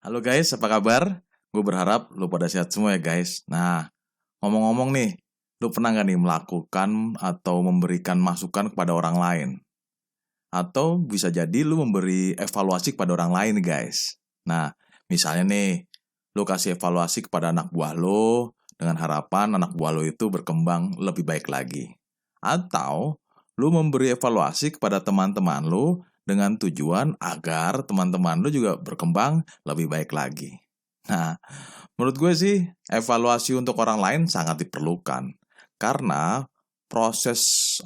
Halo guys, apa kabar? Gue berharap lu pada sehat semua ya guys. Nah, ngomong-ngomong nih, lu pernah gak nih melakukan atau memberikan masukan kepada orang lain? Atau bisa jadi lu memberi evaluasi kepada orang lain nih guys. Nah, misalnya nih, lu kasih evaluasi kepada anak buah lu dengan harapan anak buah lu itu berkembang lebih baik lagi. Atau lu memberi evaluasi kepada teman-teman lu dengan tujuan agar teman-teman lu juga berkembang lebih baik lagi. Nah, menurut gue sih evaluasi untuk orang lain sangat diperlukan. Karena proses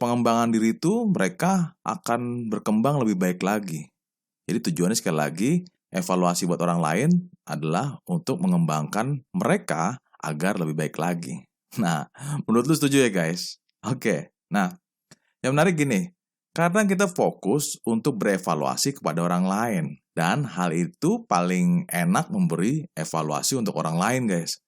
pengembangan diri itu mereka akan berkembang lebih baik lagi. Jadi tujuannya sekali lagi, evaluasi buat orang lain adalah untuk mengembangkan mereka agar lebih baik lagi. Nah, menurut lu setuju ya guys? Oke, nah yang menarik gini, karena kita fokus untuk berevaluasi kepada orang lain. Dan hal itu paling enak memberi evaluasi untuk orang lain guys.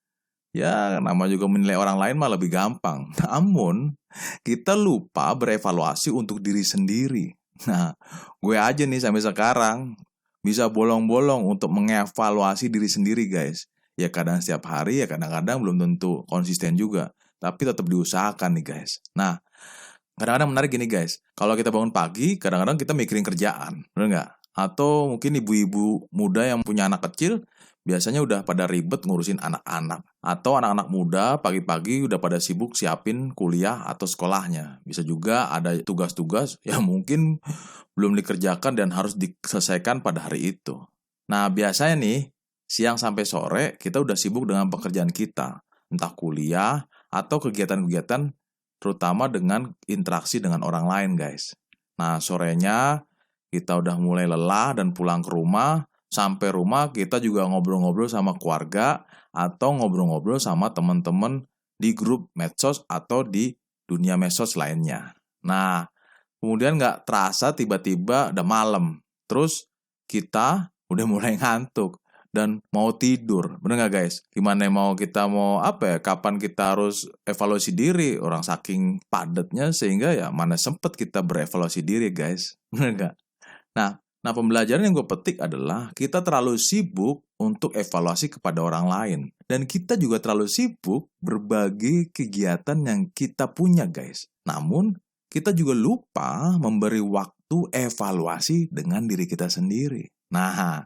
Ya, nama juga menilai orang lain mah lebih gampang. Namun, kita lupa berevaluasi untuk diri sendiri. Nah, gue aja nih sampai sekarang bisa bolong-bolong untuk mengevaluasi diri sendiri guys. Ya kadang setiap hari, ya kadang-kadang belum tentu konsisten juga. Tapi tetap diusahakan nih guys. Nah, kadang-kadang menarik gini guys, kalau kita bangun pagi, kadang-kadang kita mikirin kerjaan, bener nggak? Atau mungkin ibu-ibu muda yang punya anak kecil, biasanya udah pada ribet ngurusin anak-anak. Atau anak-anak muda pagi-pagi udah pada sibuk siapin kuliah atau sekolahnya. Bisa juga ada tugas-tugas yang mungkin belum dikerjakan dan harus diselesaikan pada hari itu. Nah biasanya nih, siang sampai sore kita udah sibuk dengan pekerjaan kita. Entah kuliah atau kegiatan-kegiatan terutama dengan interaksi dengan orang lain guys. Nah sorenya kita udah mulai lelah dan pulang ke rumah. Sampai rumah kita juga ngobrol-ngobrol sama keluarga atau ngobrol-ngobrol sama teman-teman di grup medsos atau di dunia medsos lainnya. Nah kemudian nggak terasa tiba-tiba udah malam. Terus kita udah mulai ngantuk dan mau tidur, bener nggak guys? Gimana kapan kita harus evaluasi diri, orang saking padatnya sehingga ya mana sempet kita berevaluasi diri guys, bener nggak? Nah pembelajaran yang gue petik adalah kita terlalu sibuk untuk evaluasi kepada orang lain. Dan kita juga terlalu sibuk berbagi kegiatan yang kita punya guys. Namun kita juga lupa memberi waktu evaluasi dengan diri kita sendiri. Nah,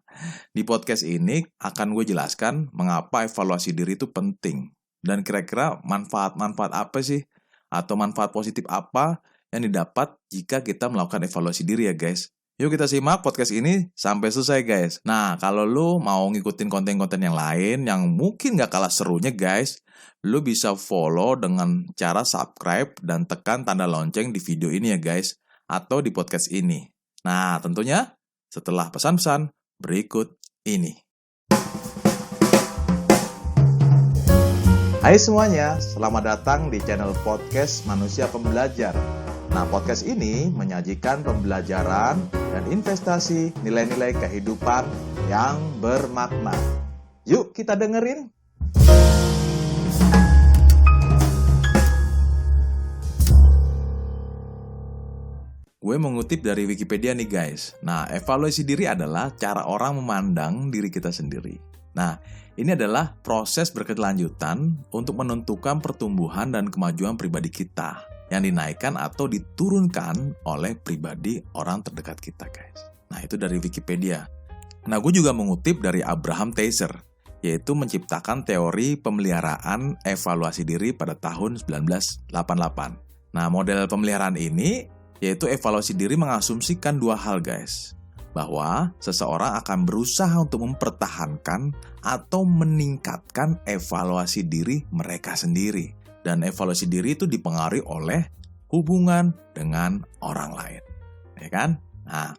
di podcast ini akan gue jelaskan mengapa evaluasi diri itu penting. Dan kira-kira manfaat-manfaat apa sih? Atau manfaat positif apa yang didapat jika kita melakukan evaluasi diri ya guys? Yuk kita simak podcast ini sampai selesai guys. Nah, kalau lu mau ngikutin konten-konten yang lain yang mungkin gak kalah serunya guys, lu bisa follow dengan cara subscribe dan tekan tanda lonceng di video ini ya guys, atau di podcast ini. Nah, tentunya setelah pesan-pesan berikut ini. Hai semuanya, selamat datang di channel podcast Manusia Pembelajar. Nah, podcast ini menyajikan pembelajaran dan investasi nilai-nilai kehidupan yang bermakna. Yuk kita dengerin. Gue mengutip dari Wikipedia nih guys. Nah, evaluasi diri adalah cara orang memandang diri kita sendiri. Nah, ini adalah proses berkelanjutan untuk menentukan pertumbuhan dan kemajuan pribadi kita yang dinaikkan atau diturunkan oleh pribadi orang terdekat kita guys. Nah, itu dari Wikipedia. Nah, gue juga mengutip dari Abraham Teicher, yaitu menciptakan teori pemeliharaan evaluasi diri pada tahun 1988. Nah, model pemeliharaan ini yaitu evaluasi diri mengasumsikan dua hal guys. Bahwa seseorang akan berusaha untuk mempertahankan atau meningkatkan evaluasi diri mereka sendiri. Dan evaluasi diri itu dipengaruhi oleh hubungan dengan orang lain. Ya kan? Nah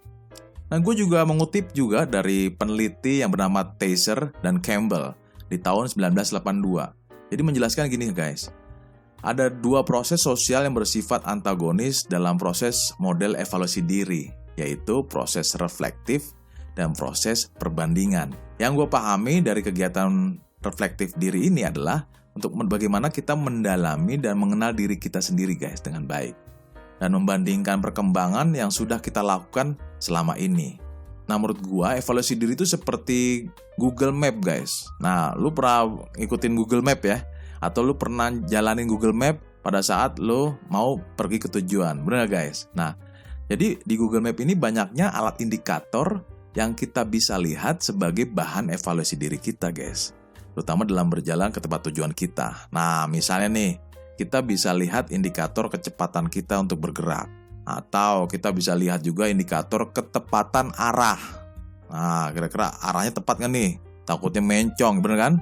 gue juga mengutip juga dari peneliti yang bernama Teicher dan Campbell di tahun 1982. Jadi menjelaskan gini guys. Ada dua proses sosial yang bersifat antagonis dalam proses model evaluasi diri, yaitu proses reflektif dan proses perbandingan. Yang gue pahami dari kegiatan reflektif diri ini adalah untuk bagaimana kita mendalami dan mengenal diri kita sendiri guys dengan baik. Dan membandingkan perkembangan yang sudah kita lakukan selama ini. Nah, menurut gua evaluasi diri itu seperti Google Map, guys. Nah, lu pernah ikutin Google Map ya? Atau lu pernah jalanin Google Map pada saat lu mau pergi ke tujuan, bener gak, guys? Nah, jadi di Google Map ini banyaknya alat indikator yang kita bisa lihat sebagai bahan evaluasi diri kita, guys. Terutama dalam berjalan ke tempat tujuan kita. Nah, misalnya nih, kita bisa lihat indikator kecepatan kita untuk bergerak. Atau kita bisa lihat juga indikator ketepatan arah. Nah, kira-kira arahnya tepat nggak nih? Takutnya mencong, bener kan?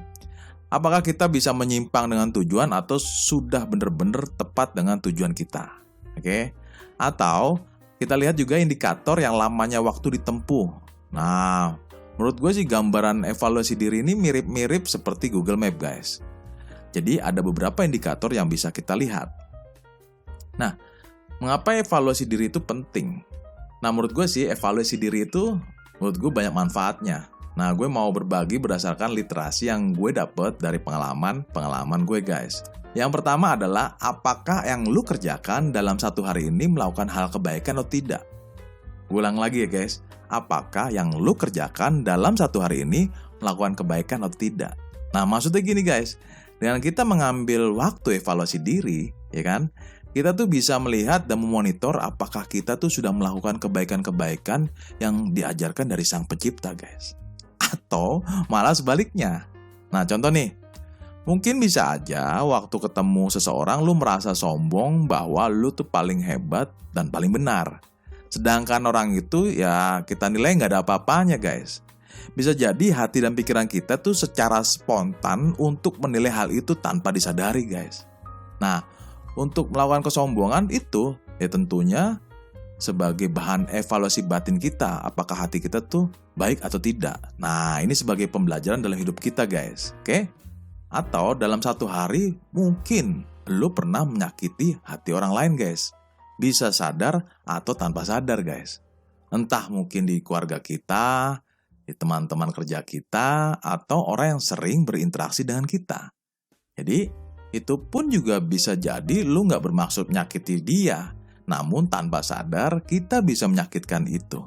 Apakah kita bisa menyimpang dengan tujuan atau sudah benar-benar tepat dengan tujuan kita? Oke? Atau kita lihat juga indikator yang lamanya waktu ditempuh. Nah, menurut gue sih gambaran evaluasi diri ini mirip-mirip seperti Google Map, guys. Jadi ada beberapa indikator yang bisa kita lihat. Nah, mengapa evaluasi diri itu penting? Nah, menurut gue sih evaluasi diri itu menurut gue banyak manfaatnya. Nah, gue mau berbagi berdasarkan literasi yang gue dapet dari pengalaman gue, guys. Yang pertama adalah apakah yang lu kerjakan dalam satu hari ini melakukan hal kebaikan atau tidak? Gue ulang lagi ya, guys. Apakah yang lu kerjakan dalam satu hari ini melakukan kebaikan atau tidak? Nah, maksudnya gini, guys. Dengan kita mengambil waktu evaluasi diri, ya kan? Kita tuh bisa melihat dan memonitor apakah kita tuh sudah melakukan kebaikan-kebaikan yang diajarkan dari Sang Pencipta, guys. Atau malah sebaliknya. Nah, contoh nih. Mungkin bisa aja waktu ketemu seseorang lu merasa sombong bahwa lu tuh paling hebat dan paling benar. Sedangkan orang itu ya kita nilai nggak ada apa-apanya, guys. Bisa jadi hati dan pikiran kita tuh secara spontan untuk menilai hal itu tanpa disadari, guys. Nah, untuk melakukan kesombongan itu ya tentunya sebagai bahan evaluasi batin kita, apakah hati kita tuh baik atau tidak. Nah, ini sebagai pembelajaran dalam hidup kita, guys. Oke? Atau dalam satu hari mungkin lu pernah menyakiti hati orang lain, guys. Bisa sadar atau tanpa sadar, guys. Entah mungkin di keluarga kita, di teman-teman kerja kita, atau orang yang sering berinteraksi dengan kita. Jadi itu pun juga bisa jadi lu gak bermaksud menyakiti dia, namun tanpa sadar kita bisa menyakitkan itu.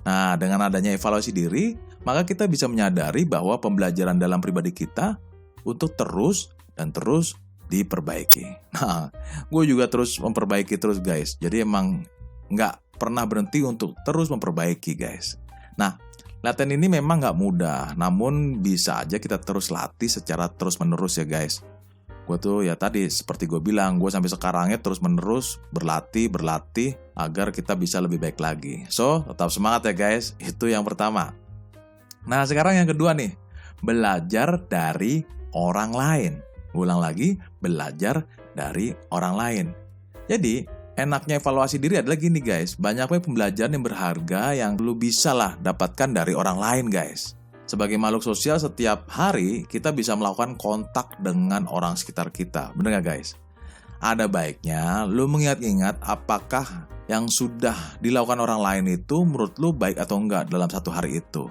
Nah, dengan adanya evaluasi diri, maka kita bisa menyadari bahwa pembelajaran dalam pribadi kita untuk terus dan terus diperbaiki. Nah, gue juga terus memperbaiki terus, guys. Jadi emang gak pernah berhenti untuk terus memperbaiki, guys. Nah, latihan ini memang gak mudah, namun bisa aja kita terus latih secara terus-menerus ya, guys. Gue tuh ya tadi seperti gue bilang, gue sampai sekarangnya terus menerus berlatih agar kita bisa lebih baik lagi. So, tetap semangat ya, guys. Itu yang pertama. Nah, sekarang yang kedua nih, belajar dari orang lain. Gue ulang lagi, belajar dari orang lain. Jadi, enaknya evaluasi diri adalah gini, guys. Banyaknya pembelajaran yang berharga yang lu bisa lah dapatkan dari orang lain, guys. Sebagai makhluk sosial, setiap hari kita bisa melakukan kontak dengan orang sekitar kita. Bener gak, guys? Ada baiknya lu mengingat-ingat apakah yang sudah dilakukan orang lain itu menurut lu baik atau enggak dalam satu hari itu.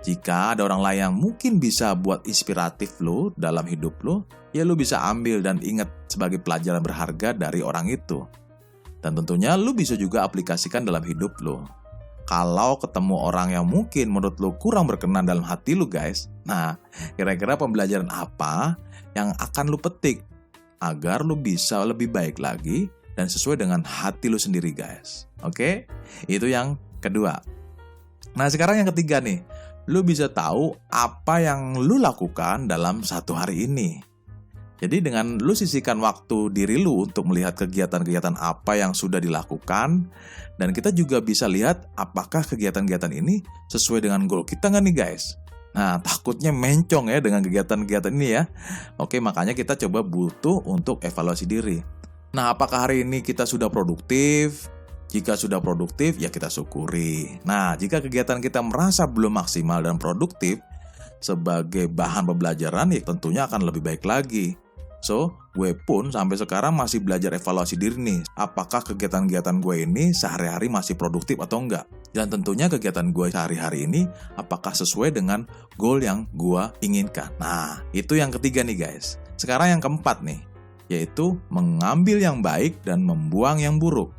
Jika ada orang lain yang mungkin bisa buat inspiratif lu dalam hidup lu, ya lu bisa ambil dan ingat sebagai pelajaran berharga dari orang itu. Dan tentunya lu bisa juga aplikasikan dalam hidup lu. Kalau ketemu orang yang mungkin menurut lu kurang berkenan dalam hati lu, guys, nah kira-kira pembelajaran apa yang akan lu petik agar lu bisa lebih baik lagi dan sesuai dengan hati lu sendiri, guys. Oke? Itu yang kedua. Nah, sekarang yang ketiga nih, lu bisa tahu apa yang lu lakukan dalam satu hari ini. Jadi dengan lu sisihkan waktu diri lu untuk melihat kegiatan-kegiatan apa yang sudah dilakukan, dan kita juga bisa lihat apakah kegiatan-kegiatan ini sesuai dengan goal kita nggak nih, guys. Nah, takutnya mencong ya dengan kegiatan-kegiatan ini ya. Oke, makanya kita coba butuh untuk evaluasi diri. Nah, apakah hari ini kita sudah produktif? Jika sudah produktif, ya kita syukuri. Nah, jika kegiatan kita merasa belum maksimal dan produktif, sebagai bahan pembelajaran ya tentunya akan lebih baik lagi. So, gue pun sampai sekarang masih belajar evaluasi diri nih. Apakah kegiatan-kegiatan gue ini sehari-hari masih produktif atau enggak? Dan tentunya kegiatan gue sehari-hari ini apakah sesuai dengan goal yang gue inginkan? Nah, itu yang ketiga nih, guys. Sekarang yang keempat nih, yaitu mengambil yang baik dan membuang yang buruk.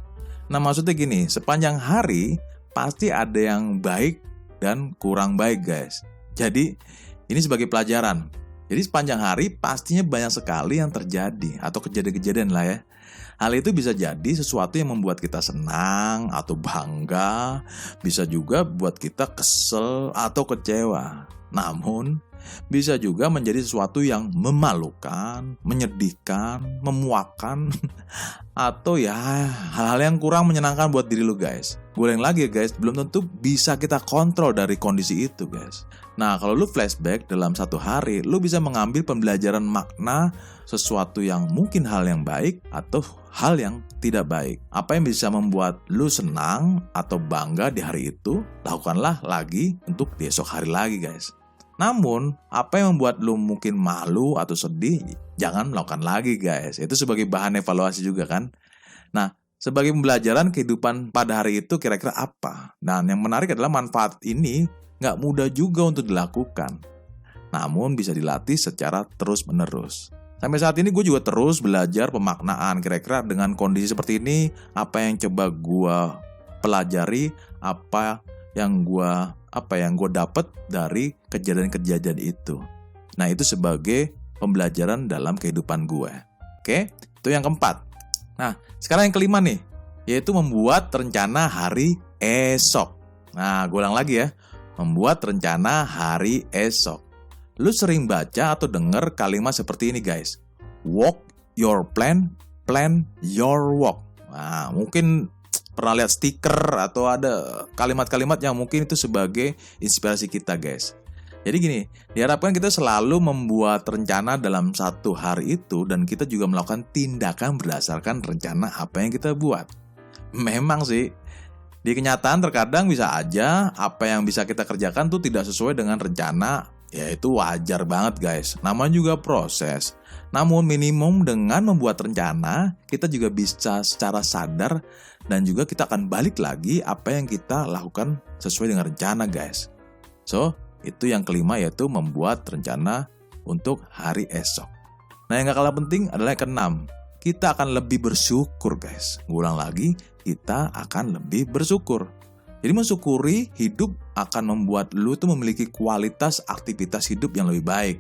Nah, maksudnya gini, sepanjang hari pasti ada yang baik dan kurang baik guys. Jadi ini sebagai pelajaran. Jadi sepanjang hari pastinya banyak sekali yang terjadi atau kejadian-kejadian lah ya. Hal itu bisa jadi sesuatu yang membuat kita senang atau bangga, bisa juga buat kita kesel atau kecewa. Namun, bisa juga menjadi sesuatu yang memalukan, menyedihkan, memuakkan, atau ya hal-hal yang kurang menyenangkan buat diri lu guys. Gue ulang lagi ya guys, belum tentu bisa kita kontrol dari kondisi itu guys. Nah kalau lu flashback dalam satu hari, lu bisa mengambil pembelajaran makna sesuatu yang mungkin hal yang baik atau hal yang tidak baik. Apa yang bisa membuat lu senang atau bangga di hari itu, lakukanlah lagi untuk di esok hari lagi guys. Namun, apa yang membuat lu mungkin malu atau sedih, jangan melakukan lagi guys. Itu sebagai bahan evaluasi juga kan. Nah, sebagai pembelajaran kehidupan pada hari itu kira-kira apa? Dan yang menarik adalah manfaat ini nggak mudah juga untuk dilakukan. Namun bisa dilatih secara terus-menerus. Sampai saat ini gue juga terus belajar pemaknaan. Kira-kira dengan kondisi seperti ini, apa yang coba gue pelajari, apa yang gue dapat dari kejadian-kejadian itu. Nah itu sebagai pembelajaran dalam kehidupan gue. Oke, itu yang keempat. Nah sekarang yang kelima nih, yaitu membuat rencana hari esok. Nah gue ulang lagi ya, membuat rencana hari esok. Lu sering baca atau dengar kalimat seperti ini guys, walk your plan, plan your walk. Nah mungkin pernah lihat stiker atau ada kalimat-kalimat yang mungkin itu sebagai inspirasi kita guys. Jadi gini, diharapkan kita selalu membuat rencana dalam satu hari itu dan kita juga melakukan tindakan berdasarkan rencana apa yang kita buat. Memang sih, di kenyataan terkadang bisa aja apa yang bisa kita kerjakan tuh tidak sesuai dengan rencana, ya itu wajar banget guys. Namanya juga proses. Namun minimum dengan membuat rencana, kita juga bisa secara sadar dan juga kita akan balik lagi apa yang kita lakukan sesuai dengan rencana guys. So, itu yang kelima yaitu membuat rencana untuk hari esok. Nah yang gak kalah penting adalah yang keenam. Kita akan lebih bersyukur guys. Ngulang lagi, kita akan lebih bersyukur. Jadi mensyukuri hidup akan membuat lu tuh memiliki kualitas aktivitas hidup yang lebih baik.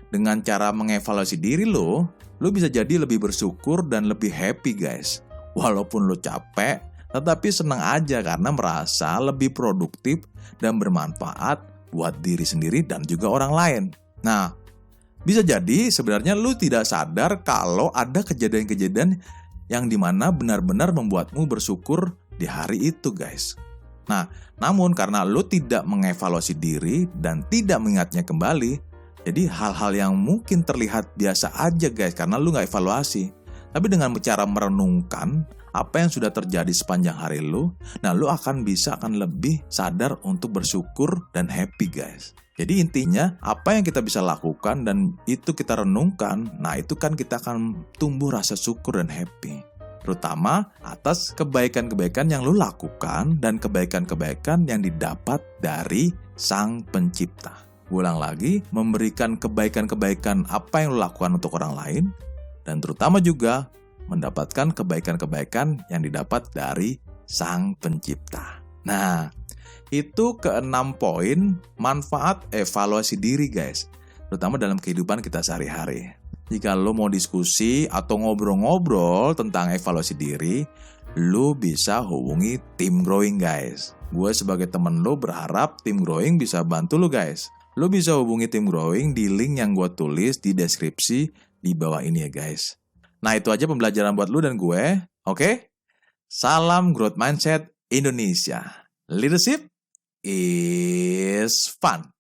Dengan cara mengevaluasi diri lu bisa jadi lebih bersyukur dan lebih happy guys. Walaupun lu capek, tetapi senang aja karena merasa lebih produktif dan bermanfaat buat diri sendiri dan juga orang lain. Nah, bisa jadi sebenarnya lu tidak sadar kalau ada kejadian-kejadian yang dimana benar-benar membuatmu bersyukur di hari itu guys. Nah, namun karena lu tidak mengevaluasi diri dan tidak mengingatnya kembali, jadi hal-hal yang mungkin terlihat biasa aja guys karena lu gak evaluasi. Tapi dengan cara merenungkan apa yang sudah terjadi sepanjang hari lu, nah lu akan lebih sadar untuk bersyukur dan happy guys. Jadi intinya apa yang kita bisa lakukan dan itu kita renungkan, nah itu kan kita akan tumbuh rasa syukur dan happy. Terutama atas kebaikan-kebaikan yang lu lakukan dan kebaikan-kebaikan yang didapat dari Sang Pencipta. Ulang lagi, memberikan kebaikan-kebaikan apa yang lu lakukan untuk orang lain, dan terutama juga mendapatkan kebaikan-kebaikan yang didapat dari Sang Pencipta. Nah, itu ke-6 poin manfaat evaluasi diri guys, terutama dalam kehidupan kita sehari-hari. Jika lo mau diskusi atau ngobrol-ngobrol tentang evaluasi diri, lo bisa hubungi tim growing guys. Gue sebagai temen lo berharap tim growing bisa bantu lo guys. Lo bisa hubungi tim growing di link yang gue tulis di deskripsi di bawah ini ya guys. Nah itu aja pembelajaran buat lu dan gue, oke? Salam Growth Mindset Indonesia. Leadership is fun.